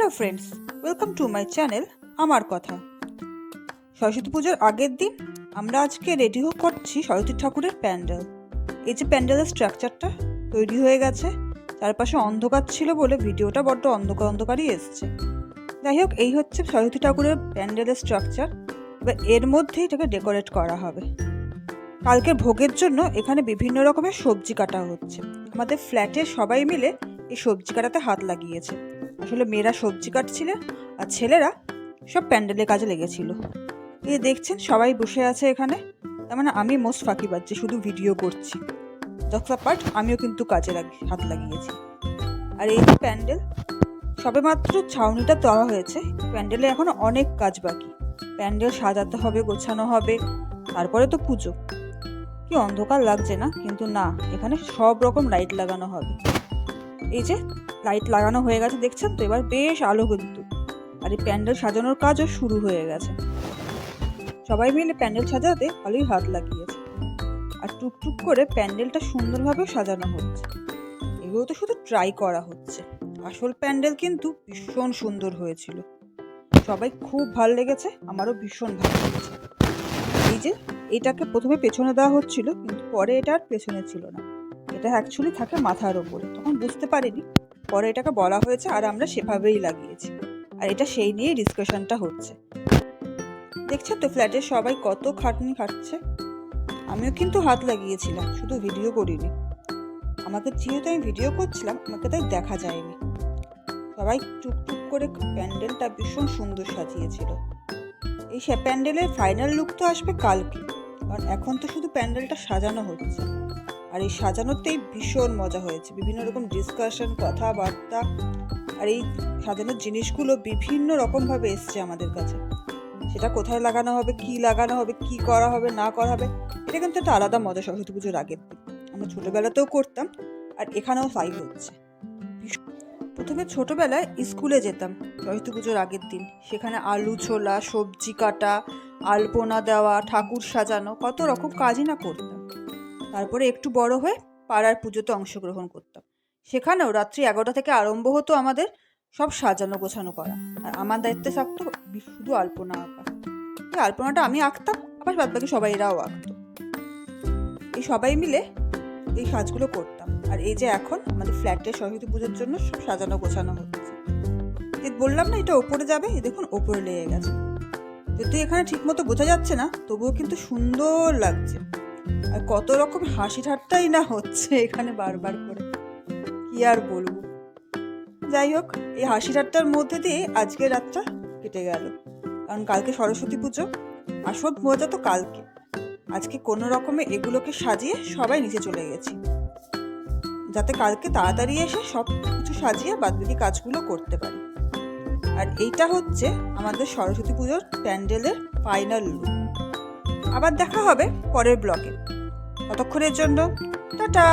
Hello friends, welcome to my channel আমার কথা। সরস্বতী পুজোর আগের দিন আমরা আজকে রেডি করছি সরস্বতী ঠাকুরের প্যান্ডেল। এই যে প্যান্ডেলের স্ট্রাকচারটা তৈরি হয়ে গেছে, চারপাশে অন্ধকার ছিল বলে ভিডিওটা বড্ড অন্ধকারই এসছে। যাই হোক, এই হচ্ছে সরস্বতী ঠাকুরের প্যান্ডেলের স্ট্রাকচার। এবার এর মধ্যে এটাকে ডেকোরেট করা হবে। কালকের ভোগের জন্য এখানে বিভিন্ন রকমের সবজি কাটা হচ্ছে। আমাদের ফ্ল্যাটে সবাই মিলে এই সবজি কাটাতে হাত লাগিয়েছে। আসলে মেয়েরা সবজি কাটছিলেন আর ছেলেরা সব প্যান্ডেলের কাজে লেগেছিল। এই দেখছেন সবাই বসে আছে এখানে, তার মানে আমি মোস্ট ফাঁকিবাজ যে শুধু ভিডিও করছি। যতটা পার্ট আমিও কিন্তু কাজে হাত লাগিয়েছি। আর এই যে প্যান্ডেল সবে মাত্র ছাউনিটা দেওয়া হয়েছে, প্যান্ডেলে এখনো অনেক কাজ বাকি। প্যান্ডেল সাজাতে হবে, গোছানো হবে, তারপরে তো পুজো। কি অন্ধকার লাগছে না? কিন্তু না, এখানে সব রকম লাইট লাগানো হবে। এই যে লাইট লাগানো হয়ে গেছে দেখছেন তো, এবার বেশ আলো কিন্তু। আর এই প্যান্ডেল সাজানোর কাজও শুরু হয়ে গেছে। সবাই মিলে প্যান্ডেল সাজাতে ভালোই হাত লাগিয়েছে। আর টুকটুক করে প্যান্ডেলটা সুন্দরভাবে সাজানো হচ্ছে। এগুলো তো শুধু ট্রাই করা হচ্ছে, আসল প্যান্ডেল কিন্তু ভীষণ সুন্দর হয়েছিল। সবাই খুব ভালো লেগেছে, আমারও ভীষণ ভালো লেগেছে। এই যে এটাকে প্রথমে পেছনে দেওয়া হচ্ছিল, কিন্তু পরে এটা আর পেছনে ছিল না, এটা অ্যাকচুয়ালি থাকে মাথার ওপরে। তখন বুঝতে পারিনি, পরে এটাকে বলা হয়েছে আর আমরা সেভাবেই লাগিয়েছি। আর এটা সেই নিয়ে ডিসকাশনটা হচ্ছে। দেখছেন তো ফ্ল্যাটের সবাই কত খাটনি খাটছে। আমিও কিন্তু হাত লাগিয়েছিলাম, শুধু ভিডিও করিনি। আমাকে যেহেতু আমি ভিডিও করছিলাম, আমাকে তাই দেখা যায়নি। সবাই টুকটুক করে প্যান্ডেলটা ভীষণ সুন্দর সাজিয়েছিল। এই প্যান্ডেলের ফাইনাল লুক তো আসবে কালকে, কারণ এখন তো শুধু প্যান্ডেলটা সাজানো হচ্ছে। আর এই সাজানোতেই ভীষণ মজা হয়েছে, বিভিন্ন রকম ডিসকাশন, কথাবার্তা। আর এই সাজানোর জিনিসগুলো বিভিন্ন রকমভাবে এসছে আমাদের কাছে। সেটা কোথায় লাগানো হবে, কি লাগানো হবে, কি করা হবে না করা হবে, এটা কিন্তু একটা আলাদা মজা সরস্বতী পুজোর আগের দিন। আমরা ছোটোবেলাতেও করতাম, আর এখানেও তাই হচ্ছে। প্রথমে ছোটোবেলায় স্কুলে যেতাম সরস্বতী পুজোর আগের দিন। সেখানে আলু ছোলা, সবজি কাটা, আলপনা দেওয়া, ঠাকুর সাজানো, কত রকম কাজই না করতাম। তারপরে একটু বড় হয়ে পাড়ার পুজোতে অংশগ্রহণ করতাম। সেখানেও রাত্রি 11টা থেকে আরম্ভ হতো আমাদের সব সাজানো গোছানো করা। আর আমার দায়িত্বে থাকতো শুধু আলপনা আঁকা। এই আলপনাটা আমি আঁকতাম, আবার বাদবাকি সবাই এরাও আঁকতো। এই সবাই মিলে এই কাজগুলো করতাম। আর এই যে এখন আমাদের ফ্ল্যাটে সরস্বতী পুজোর জন্য সব সাজানো গোছানো হচ্ছে। বললাম না এটা ওপরে যাবে, এই দেখুন ওপরে লেগে গেছে। যদিও এখানে ঠিক মতো বোঝা যাচ্ছে না, তবুও কিন্তু সুন্দর লাগছে। আর কত রকম হাসি ঠাট্টাই না হচ্ছে এখানে বারবার করে, কি আর বলবো। যাই হোক, এই হাসি ঠাট্টার মধ্যে দিয়ে আজকের রাতটা কেটে গেল। কারণ কালকে সরস্বতী পুজো, আসল মজা তো কালকে। আজকে কোনো রকমে এগুলোকে সাজিয়ে সবাই নিচে চলে গেছি, যাতে কালকে তাড়াতাড়ি এসে সব কিছু সাজিয়ে বাদবাকি কাজগুলো করতে পারি। আর এইটা হচ্ছে আমাদের সরস্বতী পুজোর প্যান্ডেলের ফাইনাল লুক। আবার দেখা হবে পরের ব্লগে। ততক্ষণের জন্য টাটা।